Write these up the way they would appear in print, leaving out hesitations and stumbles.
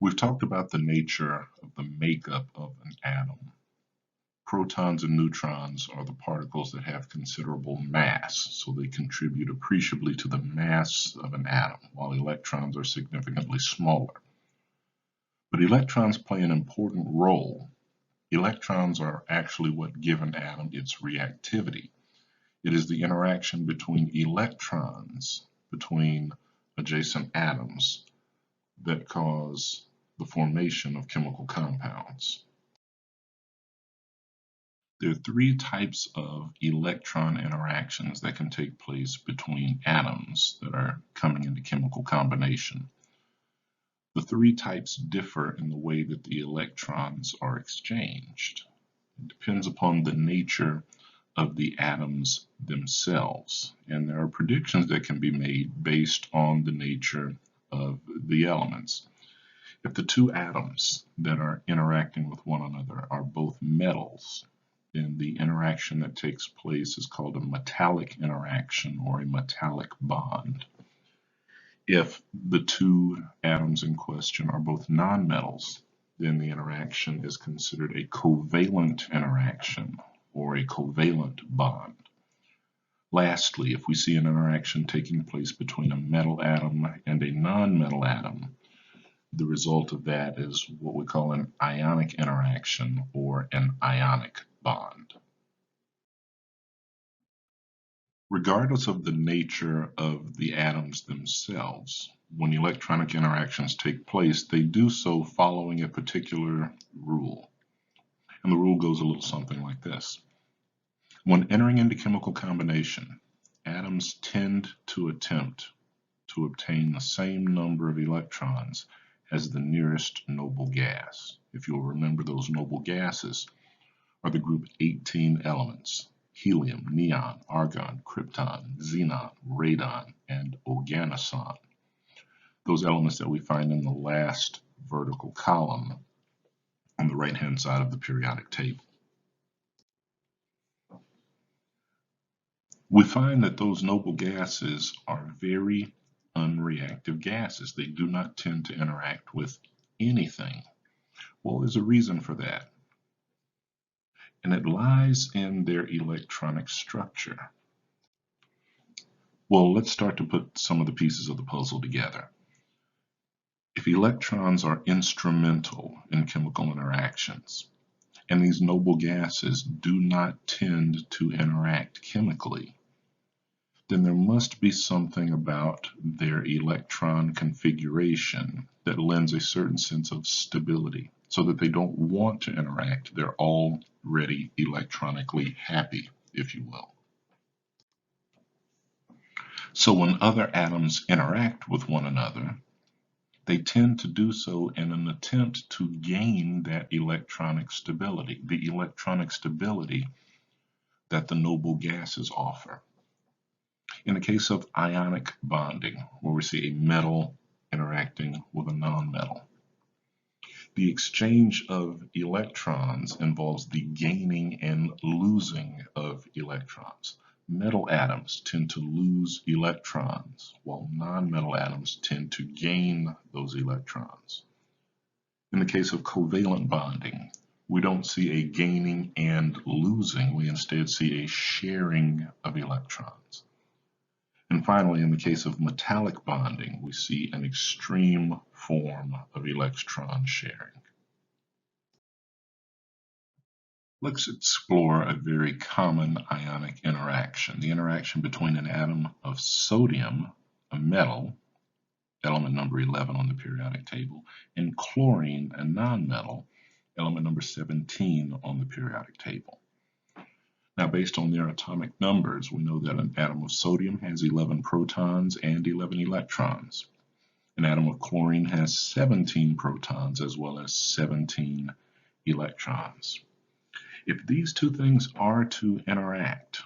We've talked about the nature of the makeup of an atom. Protons and neutrons are the particles that have considerable mass, so they contribute appreciably to the mass of an atom, while electrons are significantly smaller. But electrons play an important role. Electrons are actually what give an atom its reactivity. It is the interaction between electrons, between adjacent atoms, that cause the formation of chemical compounds. There are three types of electron interactions that can take place between atoms that are coming into chemical combination. The three types differ in the way that the electrons are exchanged. It depends upon the nature of the atoms themselves, and there are predictions that can be made based on the nature of the elements. If the two atoms that are interacting with one another are both metals, then the interaction that takes place is called a metallic interaction or a metallic bond. If the two atoms in question are both nonmetals, then the interaction is considered a covalent interaction or a covalent bond. Lastly, if we see an interaction taking place between a metal atom and a nonmetal atom, the result of that is what we call an ionic interaction or an ionic bond. Regardless of the nature of the atoms themselves, when electronic interactions take place, they do so following a particular rule. And the rule goes a little something like this. When entering into chemical combination, atoms tend to attempt to obtain the same number of electrons as the nearest noble gas. If you'll remember, those noble gases are the group 18 elements: helium, neon, argon, krypton, xenon, radon, and oganesson. Those elements that we find in the last vertical column on the right-hand side of the periodic table. We find that those noble gases are very unreactive gases. They do not tend to interact with anything. Well, there's a reason for that, and it lies in their electronic structure. Well, let's start to put some of the pieces of the puzzle together. If electrons are instrumental in chemical interactions, and these noble gases do not tend to interact chemically, then there must be something about their electron configuration that lends a certain sense of stability so that they don't want to interact. They're already electronically happy, if you will. So when other atoms interact with one another, they tend to do so in an attempt to gain that electronic stability, the electronic stability that the noble gases offer. In the case of ionic bonding, where we see a metal interacting with a nonmetal, the exchange of electrons involves the gaining and losing of electrons. Metal atoms tend to lose electrons, while nonmetal atoms tend to gain those electrons. In the case of covalent bonding, we don't see a gaining and losing, we instead see a sharing of electrons. And finally, in the case of metallic bonding, we see an extreme form of electron sharing. Let's explore a very common ionic interaction, the interaction between an atom of sodium, a metal, element number 11 on the periodic table, and chlorine, a nonmetal, element number 17 on the periodic table. Now, based on their atomic numbers, we know that an atom of sodium has 11 protons and 11 electrons. An atom of chlorine has 17 protons as well as 17 electrons. If these two things are to interact,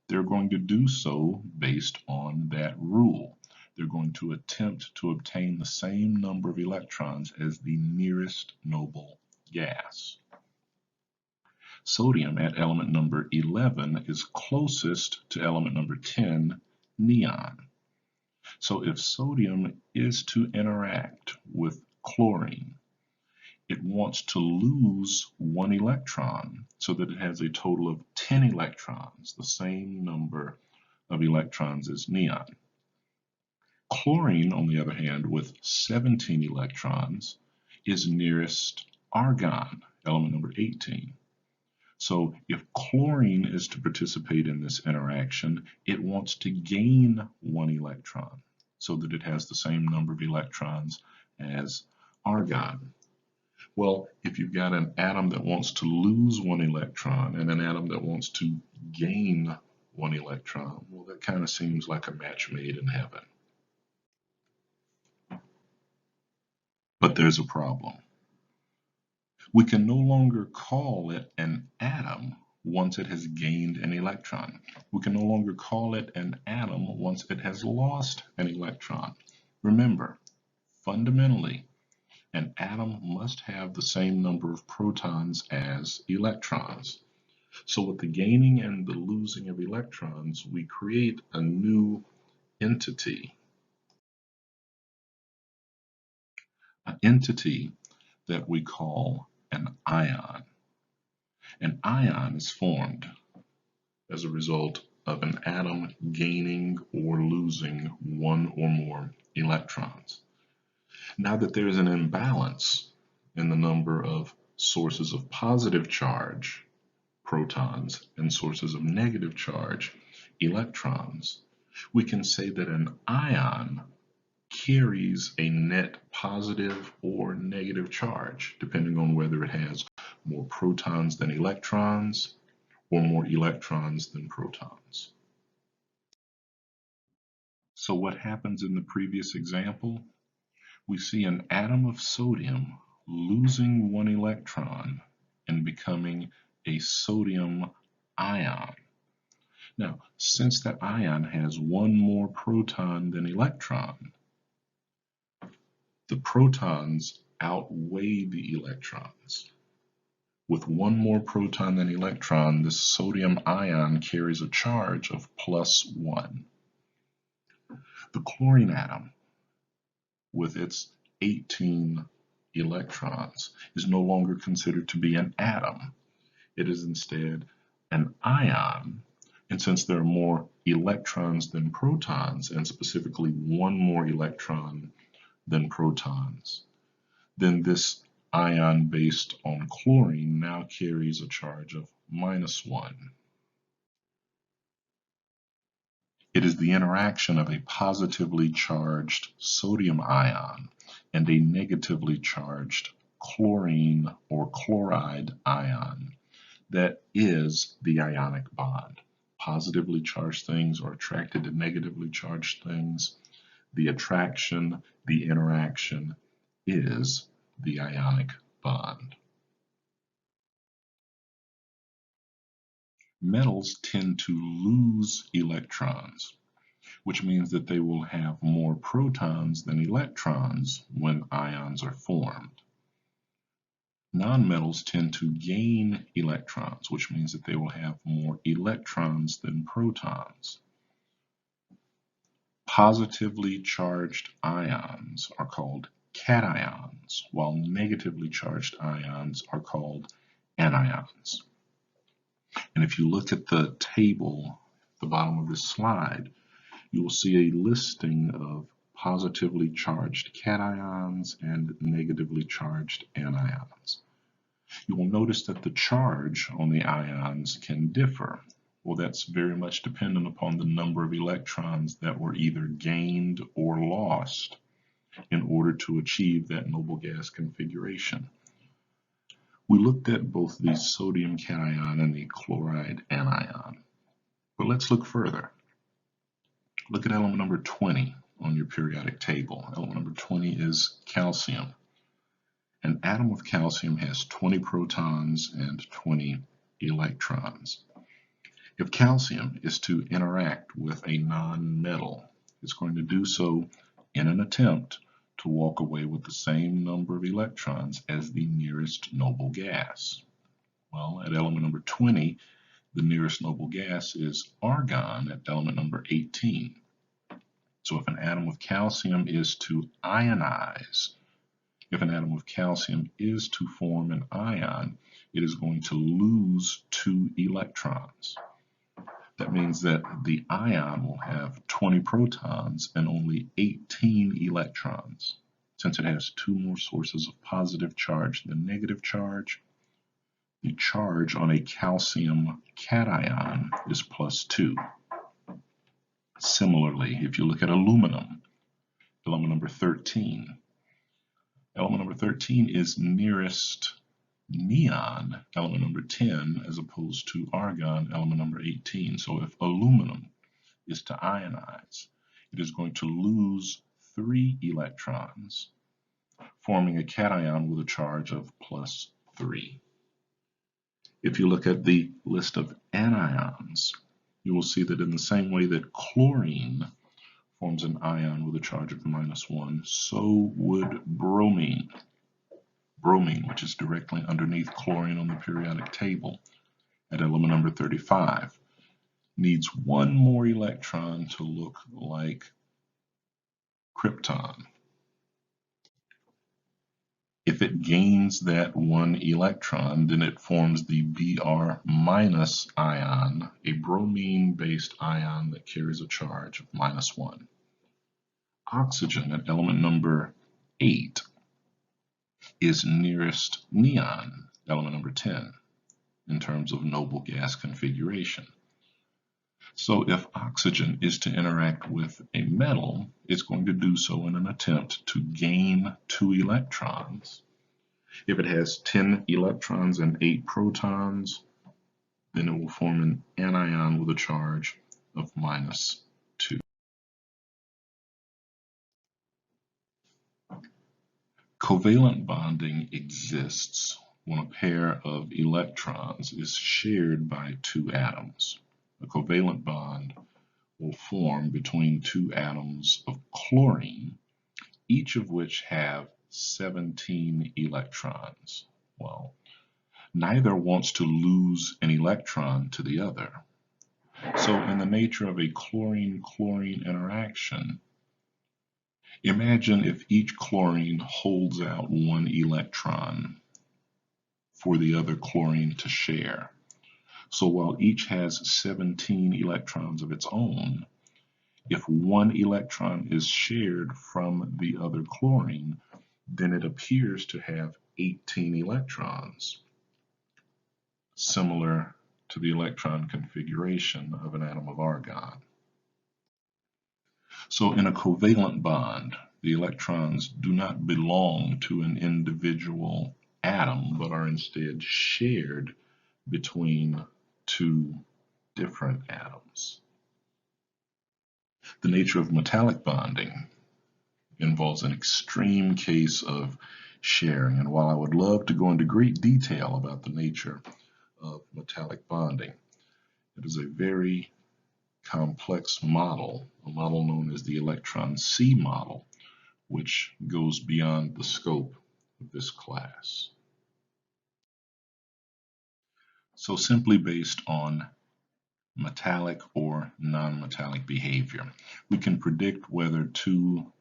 they're going to do so based on that rule. They're going to attempt to obtain the same number of electrons as the nearest noble gas. Sodium at element number 11 is closest to element number 10, neon. So if sodium is to interact with chlorine. It wants to lose one electron so that it has a total of 10 electrons, the same number of electrons as neon. Chlorine, on the other hand, with 17 electrons, is nearest argon, element number 18. So if chlorine is to participate in this interaction, it wants to gain one electron so that it has the same number of electrons as argon. Well, if you've got an atom that wants to lose one electron and an atom that wants to gain one electron, well, that kind of seems like a match made in heaven. But there's a problem. We can no longer call it an atom once it has gained an electron. We can no longer call it an atom once it has lost an electron. Remember, fundamentally, an atom must have the same number of protons as electrons. So with the gaining and the losing of electrons, we create a new entity. An entity that we call an ion. An ion is formed as a result of an atom gaining or losing one or more electrons. Now that there is an imbalance in the number of sources of positive charge, protons, and sources of negative charge, electrons, we can say that an ion carries a net positive or negative charge, depending on whether it has more protons than electrons or more electrons than protons. So what happens in the previous example? We see an atom of sodium losing one electron and becoming a sodium ion. Now, since that ion has one more proton than electron, the protons outweigh the electrons. With one more proton than electron, this sodium ion carries a charge of +1. The chlorine atom, with its 18 electrons, is no longer considered to be an atom. It is instead an ion, and since there are more electrons than protons, and specifically one more electron than protons, then this ion based on chlorine now carries a charge of -1. It is the interaction of a positively charged sodium ion and a negatively charged chlorine or chloride ion that is the ionic bond. Positively charged things are attracted to negatively charged things. The attraction, the interaction is the ionic bond. Metals tend to lose electrons, which means that they will have more protons than electrons when ions are formed. Nonmetals tend to gain electrons, which means that they will have more electrons than protons. Positively charged ions are called cations, while negatively charged ions are called anions. And if you look at the table at the bottom of this slide, you will see a listing of positively charged cations and negatively charged anions. You will notice that the charge on the ions can differ. Well, that's very much dependent upon the number of electrons that were either gained or lost in order to achieve that noble gas configuration. We looked at both the sodium cation and the chloride anion, but let's look further. Look at element number 20 on your periodic table. Element number 20 is calcium. An atom of calcium has 20 protons and 20 electrons. If calcium is to interact with a non-metal, it's going to do so in an attempt to walk away with the same number of electrons as the nearest noble gas. Well, at element number 20, the nearest noble gas is argon at element number 18. So if an atom of calcium is to ionize, If an atom of calcium is to form an ion, it is going to lose 2 electrons. That means that the ion will have 20 protons and only 18 electrons. Since it has 2 more sources of positive charge than negative charge, the charge on a calcium cation is +2. Similarly, if you look at aluminum, element number 13, element number 13 is nearest neon, element number 10, as opposed to argon, element number 18. So if aluminum is to ionize, it is going to lose 3 electrons, forming a cation with a charge of +3. If you look at the list of anions, you will see that in the same way that chlorine forms an ion with a charge of -1, so would bromine. Bromine, which is directly underneath chlorine on the periodic table at element number 35, needs 1 more electron to look like krypton. If it gains that 1 electron, then it forms the Br- ion, a bromine-based ion that carries a charge of -1. Oxygen at element number 8 is nearest neon, element number 10, in terms of noble gas configuration. So if oxygen is to interact with a metal, it's going to do so in an attempt to gain 2 electrons. If it has 10 electrons and 8 protons, then it will form an anion with a charge of -2. Covalent bonding exists when a pair of electrons is shared by 2 atoms. A covalent bond will form between 2 atoms of chlorine, each of which have 17 electrons. Well, neither wants to lose an electron to the other. So in the nature of a chlorine-chlorine interaction, imagine if each chlorine holds out 1 electron for the other chlorine to share. So while each has 17 electrons of its own, if 1 electron is shared from the other chlorine, then it appears to have 18 electrons, similar to the electron configuration of an atom of argon. So in a covalent bond, the electrons do not belong to an individual atom, but are instead shared between 2 different atoms. The nature of metallic bonding involves an extreme case of sharing, and while I would love to go into great detail about the nature of metallic bonding, it is a very complex model, a model known as the electron C model, which goes beyond the scope of this class. So simply based on metallic or non-metallic behavior, we can predict whether 2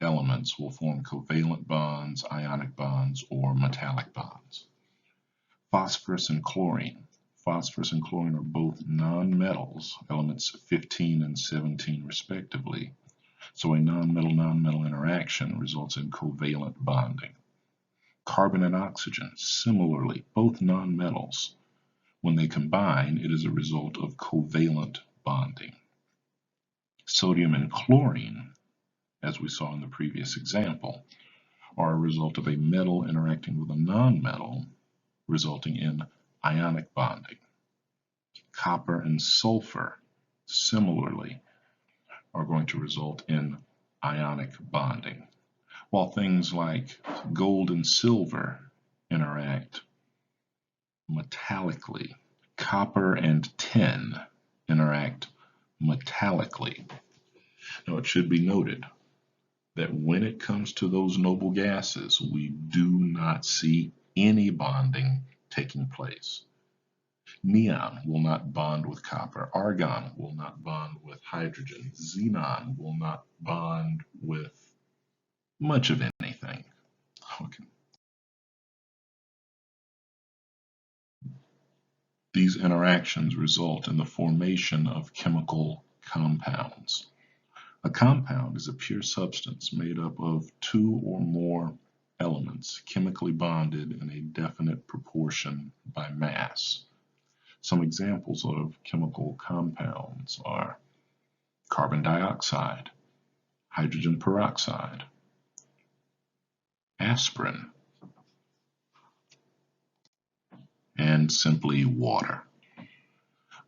elements will form covalent bonds, ionic bonds, or metallic bonds. Phosphorus and chlorine. Phosphorus and chlorine are both nonmetals, elements 15 and 17 respectively. So a non-metal interaction results in covalent bonding. Carbon and oxygen, similarly, both nonmetals. When they combine, it is a result of covalent bonding. Sodium and chlorine, as we saw in the previous example, are a result of a metal interacting with a nonmetal, resulting in ionic bonding. Copper and sulfur, similarly, are going to result in ionic bonding, while things like gold and silver interact metallically. Copper and tin interact metallically. Now it should be noted that when it comes to those noble gases, we do not see any bonding taking place. Neon will not bond with copper. Argon will not bond with hydrogen. Xenon will not bond with much of anything. Okay. These interactions result in the formation of chemical compounds. A compound is a pure substance made up of two or more elements chemically bonded in a definite proportion by mass. Some examples of chemical compounds are carbon dioxide, hydrogen peroxide, aspirin, and simply water.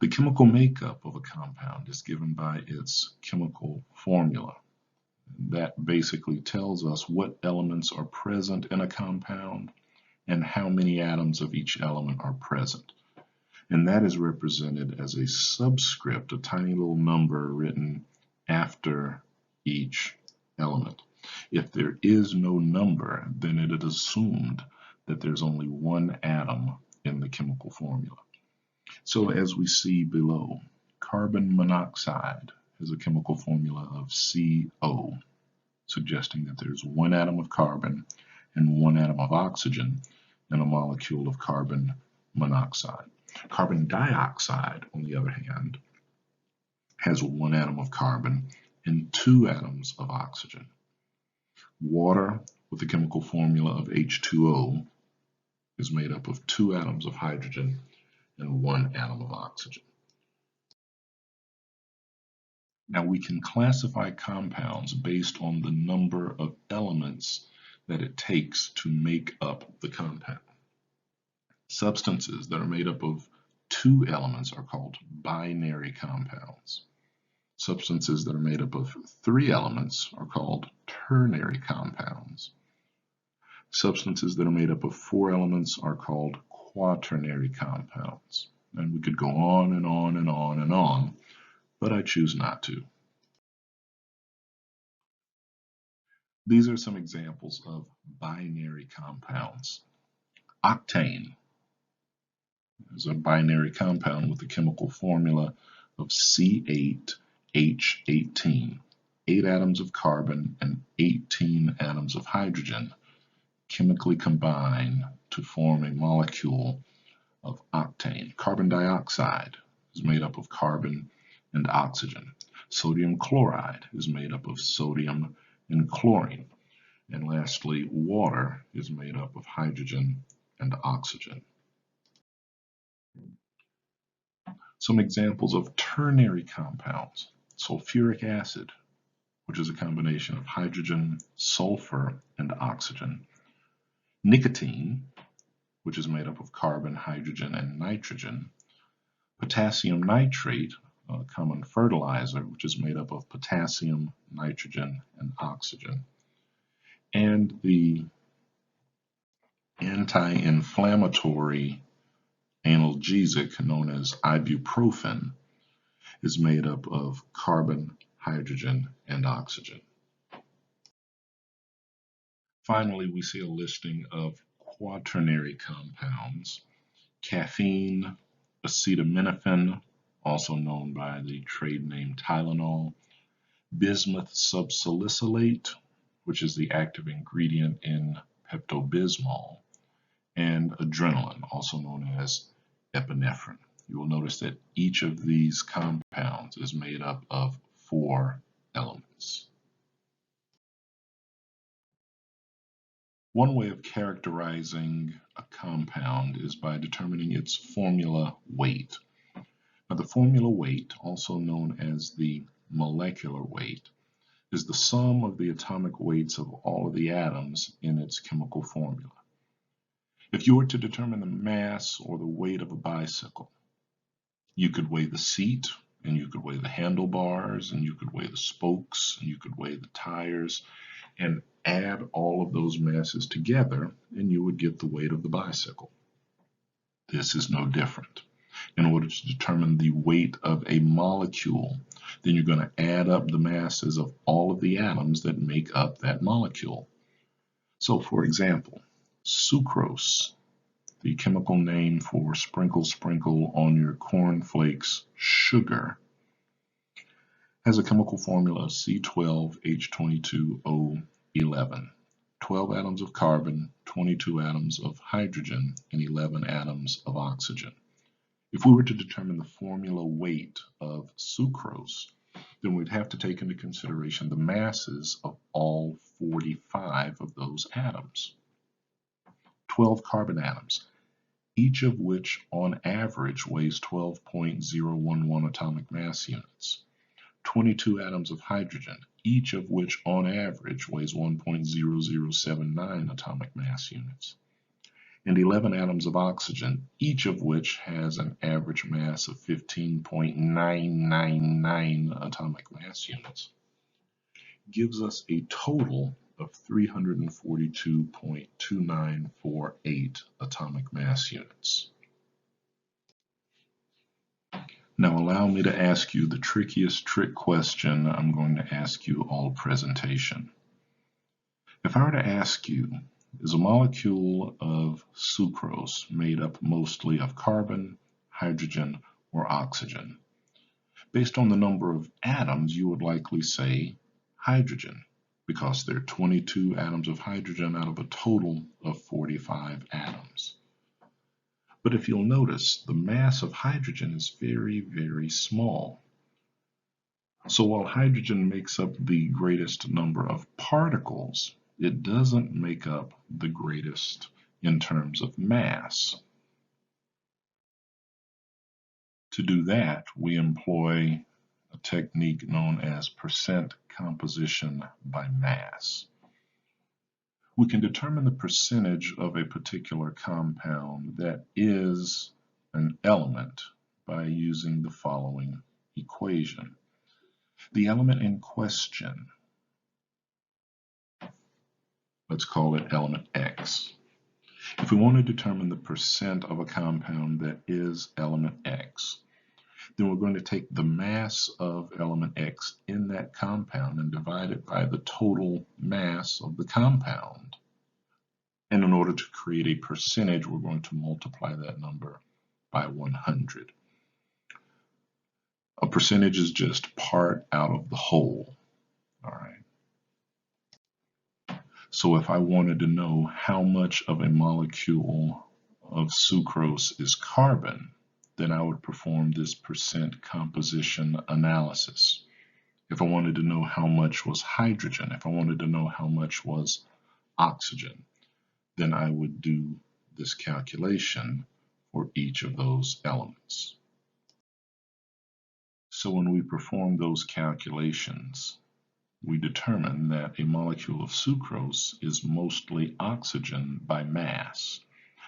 The chemical makeup of a compound is given by its chemical formula. That basically tells us what elements are present in a compound and how many atoms of each element are present. And that is represented as a subscript, a tiny little number written after each element. If there is no number, then it is assumed that there's only one atom in the chemical formula. So as we see below, carbon monoxide has a chemical formula of CO, suggesting that there's one atom of carbon and one atom of oxygen in a molecule of carbon monoxide. Carbon dioxide, on the other hand, has one atom of carbon and two atoms of oxygen. Water, with the chemical formula of H2O, is made up of two atoms of hydrogen and one atom of oxygen. Now we can classify compounds based on the number of elements that it takes to make up the compound. Substances that are made up of two elements are called binary compounds. Substances that are made up of three elements are called ternary compounds. Substances that are made up of four elements are called quaternary compounds. And we could go on and on and on and on, but I choose not to. These are some examples of binary compounds. Octane is a binary compound with the chemical formula of C8H18, 8 atoms of carbon and 18 atoms of hydrogen chemically combine to form a molecule of octane. Carbon dioxide is made up of carbon and oxygen. Sodium chloride is made up of sodium and chlorine. And lastly, water is made up of hydrogen and oxygen. Some examples of ternary compounds: sulfuric acid, which is a combination of hydrogen, sulfur, and oxygen. Nicotine, which is made up of carbon, hydrogen, and nitrogen. Potassium nitrate, a common fertilizer, which is made up of potassium, nitrogen, and oxygen. And the anti-inflammatory analgesic known as ibuprofen is made up of carbon, hydrogen, and oxygen. Finally, we see a listing of quaternary compounds: caffeine, acetaminophen, also known by the trade name Tylenol, bismuth subsalicylate, which is the active ingredient in Pepto-Bismol, and adrenaline, also known as epinephrine. You will notice that each of these compounds is made up of 4 elements. One way of characterizing a compound is by determining its formula weight. Now, the formula weight, also known as the molecular weight, is the sum of the atomic weights of all of the atoms in its chemical formula. If you were to determine the mass or the weight of a bicycle, you could weigh the seat, and you could weigh the handlebars, and you could weigh the spokes, and you could weigh the tires, and add all of those masses together, and you would get the weight of the bicycle. This is no different. In order to determine the weight of a molecule, then you're going to add up the masses of all of the atoms that make up that molecule. So, for example, sucrose, the chemical name for sprinkle sprinkle on your cornflakes sugar, has a chemical formula of C12H22O11. 12 atoms of carbon, 22 atoms of hydrogen, and 11 atoms of oxygen. If we were to determine the formula weight of sucrose, then we'd have to take into consideration the masses of all 45 of those atoms. 12 carbon atoms, each of which on average weighs 12.011 atomic mass units. 22 atoms of hydrogen, each of which on average weighs 1.0079 atomic mass units. And 11 atoms of oxygen, each of which has an average mass of 15.999 atomic mass units, gives us a total of 342.2948 atomic mass units. Now allow me to ask you the trickiest trick question I'm going to ask you all presentation. If I were to ask you, is a molecule of sucrose made up mostly of carbon, hydrogen, or oxygen? Based on the number of atoms, you would likely say hydrogen, because there are 22 atoms of hydrogen out of a total of 45 atoms. But if you'll notice, the mass of hydrogen is very, very small. So while hydrogen makes up the greatest number of particles, it doesn't make up the greatest in terms of mass. To do that, we employ a technique known as percent composition by mass. We can determine the percentage of a particular compound that is an element by using the following equation. The element in question, let's call it element X. If we want to determine the percent of a compound that is element X, then we're going to take the mass of element X in that compound and divide it by the total mass of the compound. And in order to create a percentage, we're going to multiply that number by 100. A percentage is just part out of the whole. All right. So if I wanted to know how much of a molecule of sucrose is carbon, then I would perform this percent composition analysis. If I wanted to know how much was hydrogen, if I wanted to know how much was oxygen, then I would do this calculation for each of those elements. So when we perform those calculations, we determine that a molecule of sucrose is mostly oxygen by mass.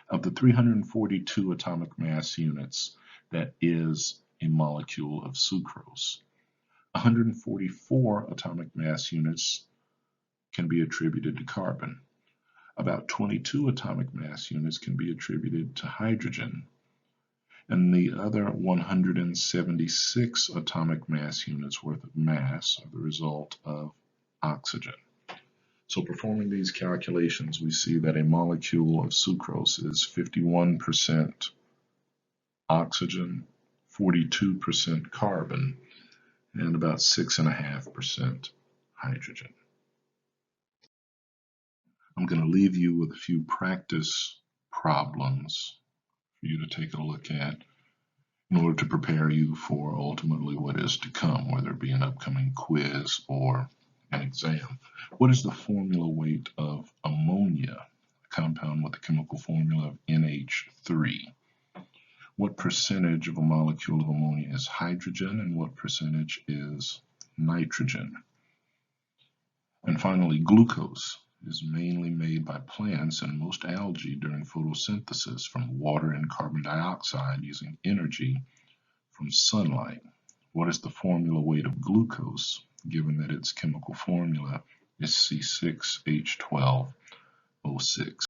Of the 342 atomic mass units that is a molecule of sucrose, 144 atomic mass units can be attributed to carbon. About 22 atomic mass units can be attributed to hydrogen, and the other 176 atomic mass units worth of mass are the result of oxygen. So performing these calculations, we see that a molecule of sucrose is 51% oxygen, 42% carbon, and about 6.5% hydrogen. I'm going to leave you with a few practice problems for you to take a look at in order to prepare you for ultimately what is to come, whether it be an upcoming quiz or an exam. What is the formula weight of ammonia, a compound with the chemical formula of NH3? What percentage of a molecule of ammonia is hydrogen and what percentage is nitrogen? And finally, glucose is mainly made by plants and most algae during photosynthesis from water and carbon dioxide using energy from sunlight. What is the formula weight of glucose, given that its chemical formula is C6H12O6?